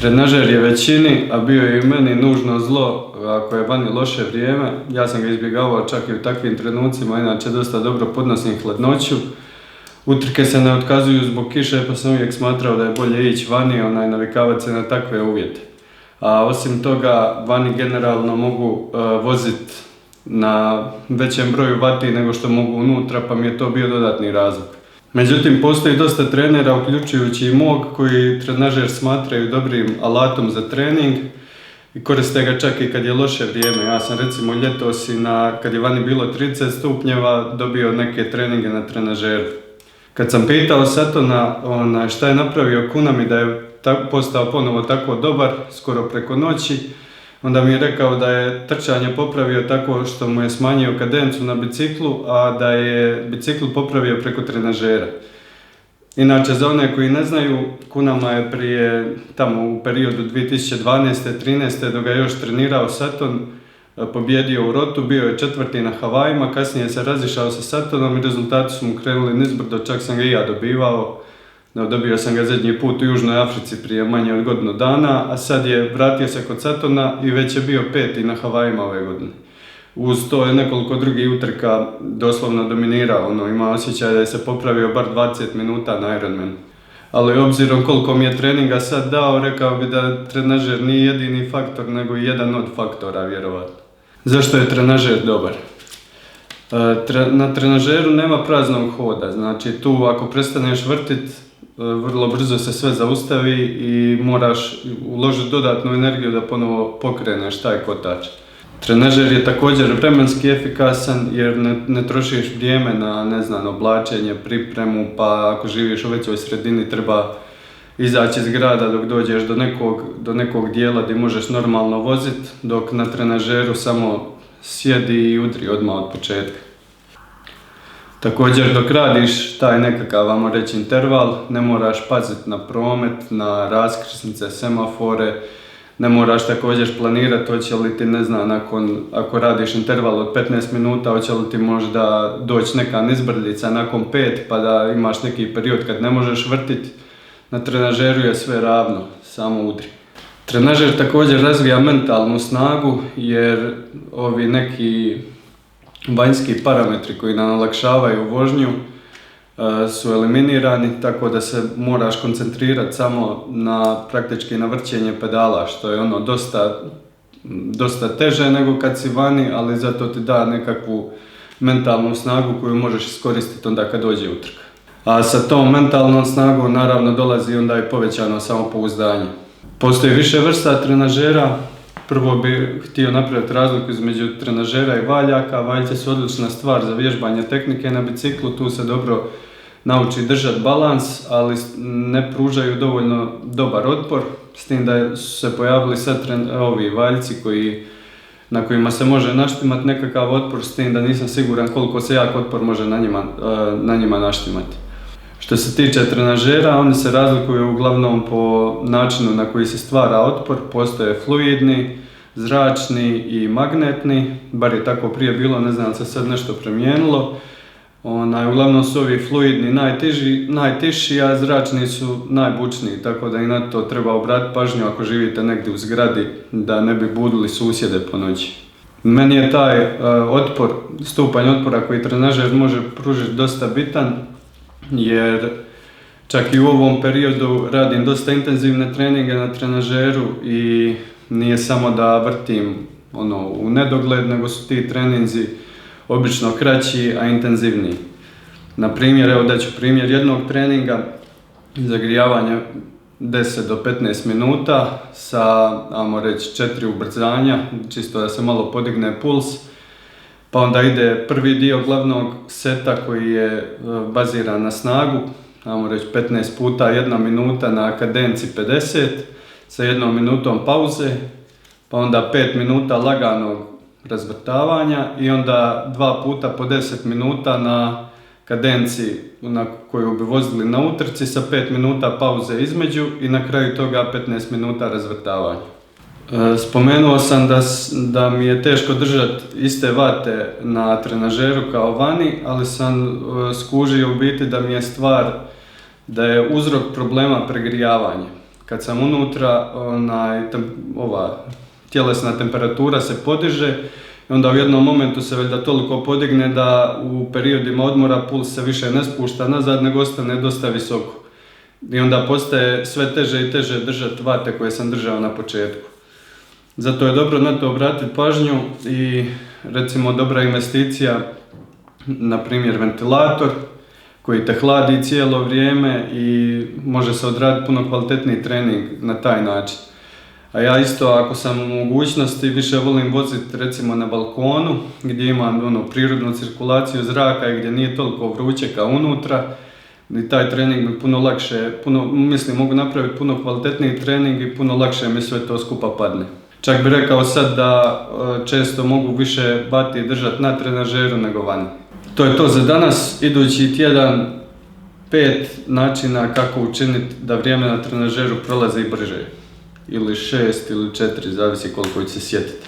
Trenažer je većini, a bio je i meni nužno zlo ako je vani loše vrijeme. Ja sam ga izbjegavao čak i u takvim trenucima, inače dosta dobro podnosim hladnoću. Utrke se ne otkazuju zbog kiše, pa sam uvijek smatrao da je bolje ići vani, navikavati se na takve uvjete. A osim toga, vani generalno mogu voziti na većem broju vati nego što mogu unutra, pa mi je to bio dodatni razlog. Međutim, postoji dosta trenera, uključujući i mog, koji trenažer smatraju dobrim alatom za trening i koriste ga čak i kad je loše vrijeme. Ja sam recimo ljetos i kad je vani bilo 30 stupnjeva dobio neke treninge na trenažeru. Kad sam pitao Satona šta je napravio Kunami da je postao ponovo tako dobar, skoro preko noći, onda mi je rekao da je trčanje popravio tako što mu je smanjio kadencu na biciklu, a da je bicikl popravio preko trenažera. Inače, za one koji ne znaju, Kunama je prije, tamo u periodu 2012-13. dok ga je još trenirao Saton, pobjedio u Rotu, bio je 4. na Havajima, kasnije se razišao sa Satonom i rezultati su mu krenuli nizbrdo, čak sam ga i ja dobivao. Dobio sam ga zadnji put u Južnoj Africi prije manje od godinu dana, a sad je vratio se kod Satona i već je bio 5. na Havajima ove godine. Uz to je nekoliko drugih utrka doslovno dominirao, ima osjećaj da je se popravio bar 20 minuta na Ironmanu. Ali obzirom koliko mi je treninga sad dao, rekao bi da trenažer nije jedini faktor, nego i jedan od faktora, vjerovatno. Zašto je trenažer dobar? Na trenažeru nema praznog hoda, znači tu ako prestaneš vrtit, vrlo brzo se sve zaustavi i moraš uložiti dodatnu energiju da ponovo pokreneš taj kotač. Trenažer je također vremenski efikasan jer ne trošiš vrijeme na oblačenje, pripremu, pa ako živiš u većoj sredini treba izaći iz grada dok dođeš do nekog dijela gdje možeš normalno voziti, dok na trenažeru samo sjedi i udri odmah od početka. Također dok radiš taj nekakav, vamo reći, interval, ne moraš paziti na promet, na raskrsnice, semafore, ne moraš također planirati hoće li ti, ako radiš interval od 15 minuta, hoće li ti možda doći neka nizbrljica nakon 5 pa da imaš neki period kad ne možeš vrtiti. Na trenažeru je sve ravno, samo udri. Trenažer također razvija mentalnu snagu jer ovi neki vanjski parametri koji nam olakšavaju vožnju su eliminirani, tako da se moraš koncentrirati samo praktički na vrćenje pedala, što je dosta teže nego kad si vani, ali zato ti da nekakvu mentalnu snagu koju možeš iskoristiti onda kad dođe utrka. A sa tom mentalnom snagom naravno dolazi onda i povećano samopouzdanje. Postoji više vrsta trenažera. Prvo bih htio napraviti razliku između trenažera i valjaka. Valjci su odlična stvar za vježbanje tehnike na biciklu, tu se dobro nauči držati balans, ali ne pružaju dovoljno dobar otpor, s tim da su se pojavili sad ovi valjci na kojima se može naštimati nekakav otpor, s tim da nisam siguran koliko se jak otpor može na njima naštimati. Što se tiče trenažera, oni se razlikuju uglavnom po načinu na koji se stvara otpor. Postoje fluidni, zračni i magnetni, bar je tako prije bilo, ne znam da se sad nešto promijenilo. Uglavnom su ovi fluidni najtiši, a zračni su najbučniji, tako da i na to treba obratiti pažnju ako živite negdje u zgradi, da ne bi budili susjede po noći. Meni je taj stupanj otpora koji trenažer može pružiti dosta bitan, jer čak i u ovom periodu radim dosta intenzivne treninge na trenažeru i nije samo da vrtim u nedogled, nego su ti treninzi obično kraći, a intenzivniji. Na primjer, evo daću primjer jednog treninga, zagrijavanja 10 do 15 minuta sa, ajmo reći, 4 ubrzanja, čisto da se malo podigne puls. Pa onda ide prvi dio glavnog seta koji je baziran na snagu, ajmo reći 15 puta 1 minuta na kadenci 50 sa 1 minutom pauze, pa onda 5 minuta laganog razvrtavanja i onda 2 puta po 10 minuta na kadenci na koju bi vozili na utrci sa 5 minuta pauze između i na kraju toga 15 minuta razvrtavanja. Spomenuo sam da mi je teško držati iste vate na trenažeru kao vani, ali sam skužio u biti da mi je stvar da je uzrok problema pregrijavanje. kad sam unutra, ova tjelesna temperatura se podiže i onda u jednom momentu se valjda toliko podigne da u periodima odmora puls se više ne spušta nazad, nego ostane dosta visoko. I onda postaje sve teže i teže držati vate koje sam držao na početku. Zato je dobro na to obratiti pažnju i recimo dobra investicija, na primjer ventilator koji te hladi cijelo vrijeme i može se odraditi puno kvalitetniji trening na taj način. A ja isto ako sam u mogućnosti više volim voziti recimo na balkonu gdje imam prirodnu cirkulaciju zraka i gdje nije toliko vruće kao unutra. I taj trening mi puno lakše, mogu napraviti puno kvalitetniji trening i puno lakše mi sve to skupa padne. Čak bih rekao sad da često mogu više vati držati na trenažeru nego vani. To je to za danas. Idući tjedan 5 načina kako učiniti da vrijeme na trenažeru prolazi brže. Ili 6 ili 4, zavisi koliko će se sjetiti.